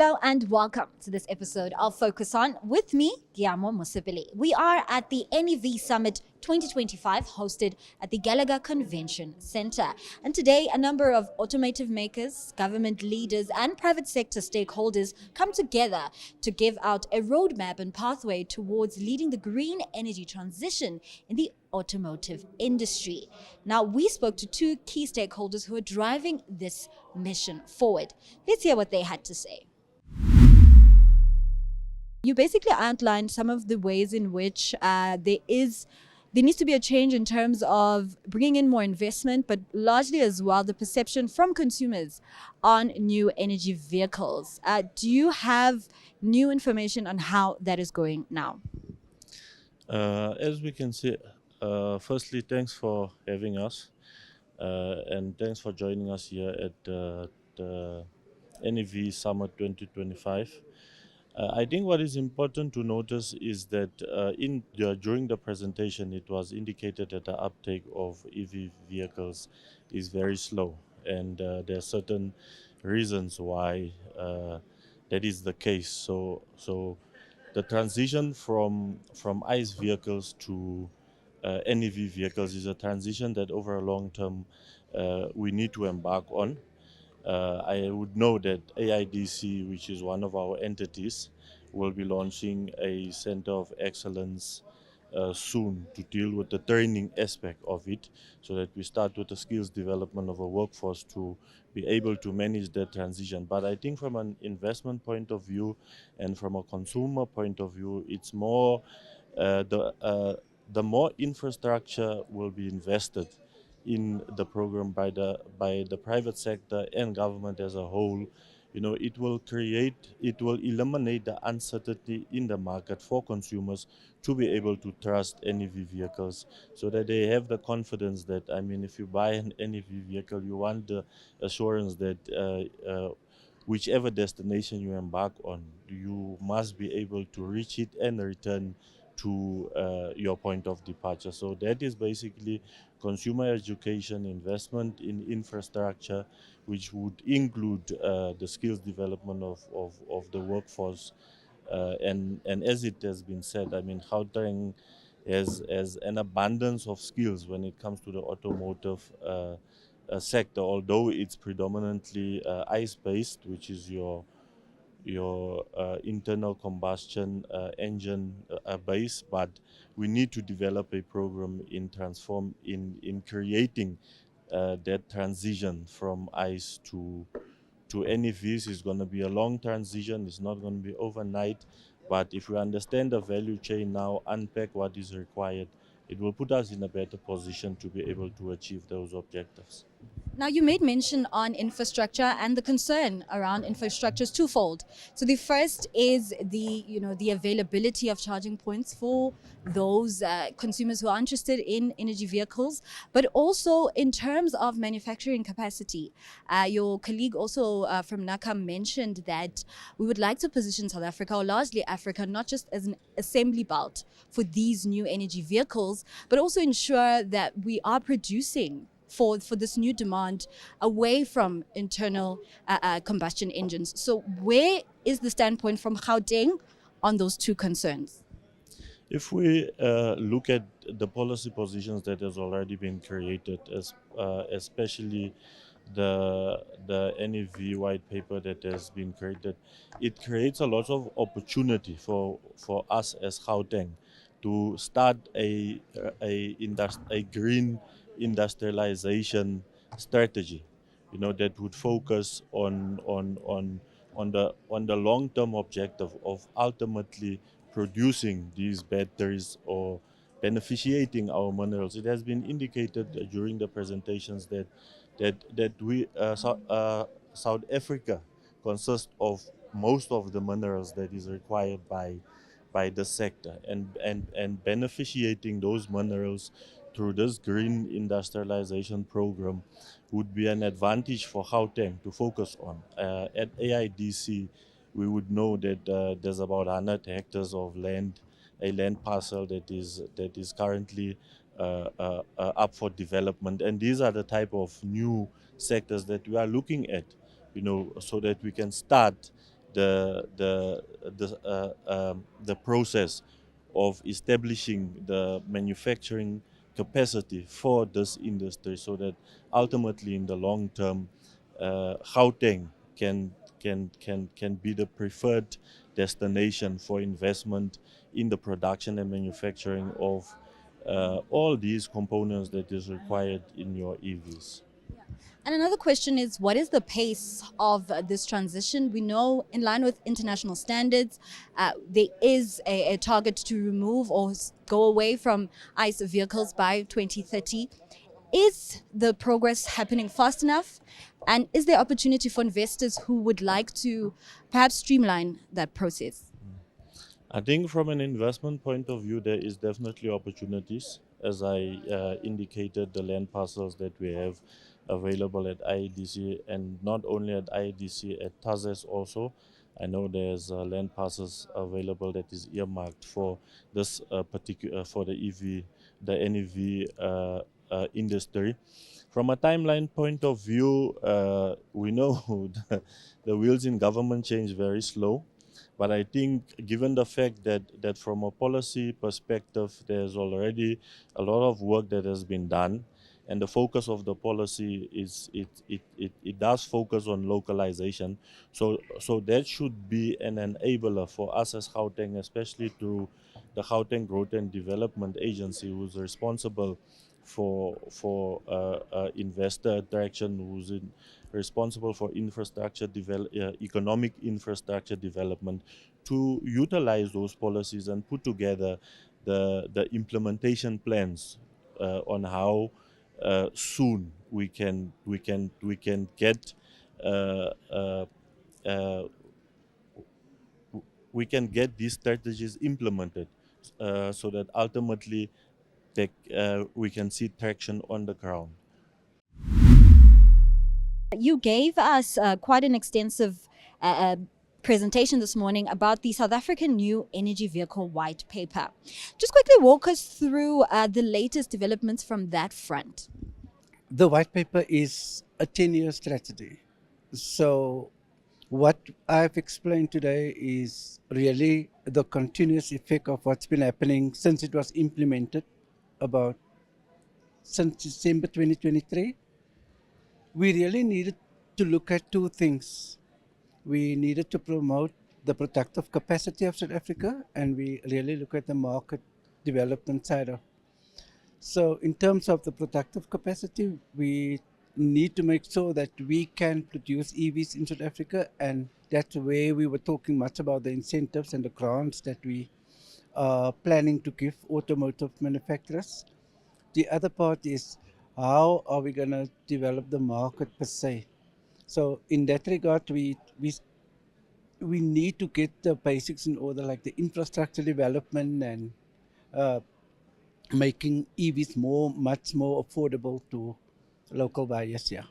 Hello and welcome to this episode of Focus On with me, Giamo Musipili. We are at the NEV Summit 2025 hosted at the Gallagher Convention Center. And today, a number of automotive makers, government leaders, and private sector stakeholders come together to give out a roadmap and pathway towards leading the green energy transition in the automotive industry. Now, we spoke to two key stakeholders who are driving this mission forward. Let's hear what they had to say. You basically outlined some of the ways in which there needs to be a change in terms of bringing in more investment, but largely as well the perception from consumers on new energy vehicles. Do you have new information on how that is going now? As we can see, firstly, thanks for having us, and thanks for joining us here at the NEV Summit 2025. I think what is important to notice is that during the presentation, it was indicated that the uptake of EV vehicles is very slow, and there are certain reasons why that is the case. So the transition from ICE vehicles to NEV vehicles is a transition that over a long term we need to embark on. I would know that AIDC, which is one of our entities, will be launching a center of excellence soon to deal with the training aspect of it, so that we start with the skills development of a workforce to be able to manage that transition. But I think from an investment point of view and from a consumer point of view, it's more uh, the uh, the more infrastructure will be invested in the program by the private sector and government as a whole, it will eliminate the uncertainty in the market for consumers to be able to trust NEV vehicles, so that they have the confidence that, I mean, if you buy an NEV vehicle, you want the assurance that whichever destination you embark on, you must be able to reach it and return to your point of departure. So that is basically consumer education, investment in infrastructure, which would include the skills development of the workforce. And as it has been said, I mean, Gauteng has an abundance of skills when it comes to the automotive sector, although it's predominantly ICE-based, which is your internal combustion engine base, but we need to develop a program in creating that transition from ICE to NEVs. Is going to be a long transition. It's not going to be overnight, but if we understand the value chain now, unpack what is required, it will put us in a better position to be able to achieve those objectives. Now, you made mention on infrastructure, and the concern around infrastructure is twofold. So the first is the availability of charging points for those consumers who are interested in energy vehicles, but also in terms of manufacturing capacity. Your colleague also from NACA mentioned that we would like to position South Africa, or largely Africa, not just as an assembly belt for these new energy vehicles, but also ensure that we are producing for this new demand away from internal combustion engines. So where is the standpoint from Gauteng on those two concerns? If we look at the policy positions that has already been created, especially the NEV white paper that has been created, it creates a lot of opportunity for us as Gauteng to start a green industrialization strategy, that would focus on the long term objective of ultimately producing these batteries or beneficiating our minerals. It has been indicated during the presentations that South Africa consists of most of the minerals that is required by the sector, and beneficiating those minerals through this green industrialization program would be an advantage for Gauteng to focus on. At AIDC, we would know that there's about 100 hectares of land, a land parcel that is currently up for development, and these are the type of new sectors that we are looking at, so that we can start the process of establishing the manufacturing capacity for this industry, so that ultimately in the long term, Gauteng can be the preferred destination for investment in the production and manufacturing of all these components that is required in your EVs. And another question is, what is the pace of this transition? We know, in line with international standards, there is a target to remove or go away from ICE vehicles by 2030. Is the progress happening fast enough? And is there opportunity for investors who would like to perhaps streamline that process? I think from an investment point of view, there is definitely opportunities. As I indicated, the land parcels that we have available at IEDC, and not only at IEDC, at TAZES also. I know there's land parcels available that is earmarked for this particular for the EV, the NEV industry. From a timeline point of view, we know the wheels in government change very slow. But I think, given the fact that from a policy perspective, there's already a lot of work that has been done, and the focus of the policy is it does focus on localization. So that should be an enabler for us as Gauteng, especially through the Gauteng Growth and Development Agency, who's responsible for investor attraction, responsible for economic infrastructure development, to utilize those policies and put together the implementation plans on how soon we can get uh, uh, uh, we can get these strategies implemented, so that ultimately we can see traction on the ground. You gave us quite an extensive presentation this morning about the South African New Energy Vehicle White Paper. Just quickly walk us through the latest developments from that front. The white paper is a 10-year strategy. So, what I've explained today is really the continuous effect of what's been happening since it was implemented about since December 2023. We really needed to look at two things. We needed to promote the productive capacity of South Africa, and we really look at the market development side of. So, in terms of the productive capacity, we need to make sure that we can produce EVs in South Africa, and that's where we were talking much about the incentives and the grants that we are planning to give automotive manufacturers. The other part is, how are we going to develop the market per se? So, in that regard, we need to get the basics in order, like the infrastructure development and uh, making EVs much more affordable to local buyers. Yeah.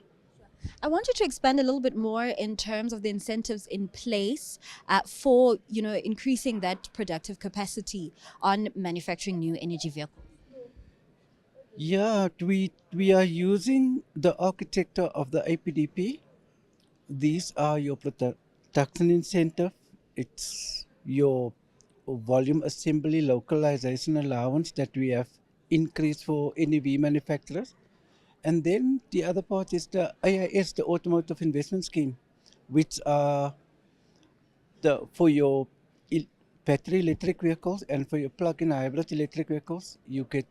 I want you to expand a little bit more in terms of the incentives in place for increasing that productive capacity on manufacturing new energy vehicles. Yeah, we are using the architecture of the APDP. These are your production incentive. It's your volume assembly localization allowance that we have increased for NEV manufacturers. And then the other part is the AIS, the Automotive Investment Scheme, which are for your battery electric vehicles, and for your plug-in hybrid electric vehicles, you get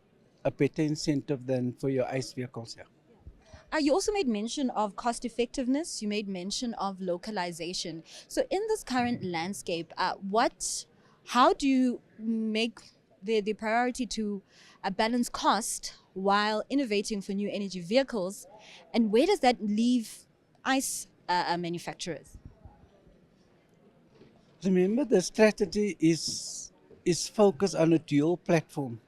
a better incentive than for your ICE vehicles. Yeah. You also made mention of cost effectiveness. You made mention of localization. So, in this current landscape, how do you make the priority to balance cost while innovating for new energy vehicles, and where does that leave ICE manufacturers? Remember, the strategy is focused on a dual platform.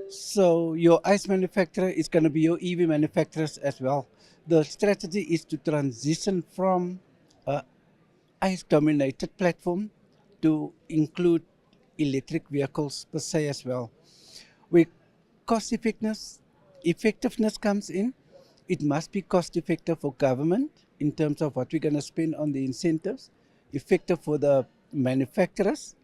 So your ICE manufacturer is going to be your EV manufacturers as well. The strategy is to transition from a ICE dominated platform to include electric vehicles per se as well. Where cost effectiveness comes in, it must be cost effective for government in terms of what we're going to spend on the incentives. effective for the manufacturers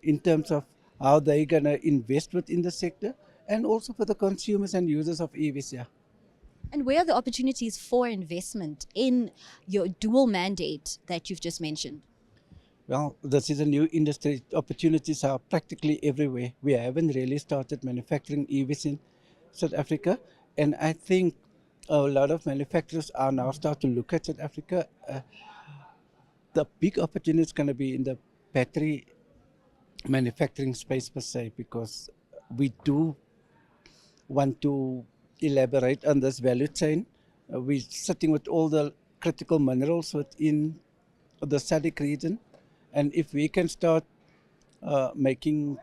in terms of how they're going to invest within the sector, and also for the consumers and users of EVs. Yeah. And where are the opportunities for investment in your dual mandate that you've just mentioned? Well, this is a new industry. Opportunities are practically everywhere. We haven't really started manufacturing EVs in South Africa, and I think a lot of manufacturers are now starting to look at South Africa. The big opportunity is going to be in the battery manufacturing space per se, because we do want to elaborate on this value chain. We're sitting with all the critical minerals within the SADC region, and if we can start making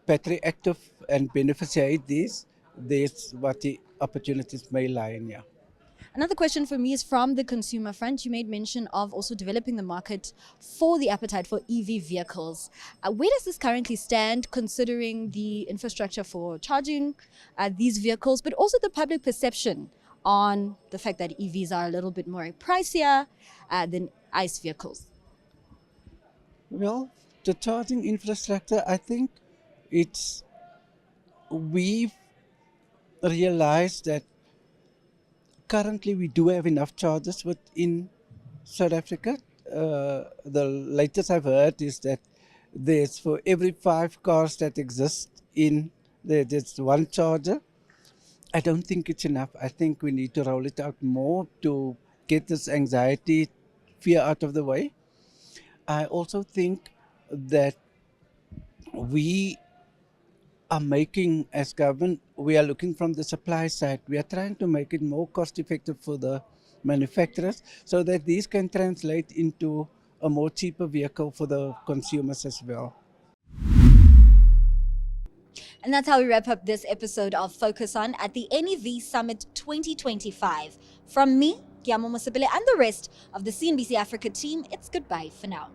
battery active and beneficiate these, that's what the opportunities may lie in. Yeah. Another question for me is from the consumer front. You made mention of also developing the market for the appetite for EV vehicles. Where does this currently stand, considering the infrastructure for charging these vehicles, but also the public perception on the fact that EVs are a little bit more pricier than ICE vehicles? Well, the charging infrastructure, I think it's we've realized that currently we do have enough chargers within South Africa. The latest I've heard is that there's for every 5 cars that exist in there, there's one charger. I don't think it's enough. I think we need to roll it out more to get this anxiety, fear out of the way. I also think that we are making, as government, we are looking from the supply side. We are trying to make it more cost effective for the manufacturers so that these can translate into a more cheaper vehicle for the consumers as well. And that's how we wrap up this episode of Focus On at the NEV Summit 2025. From me, Kiamo Mosibile, and the rest of the CNBC Africa team, it's goodbye for now.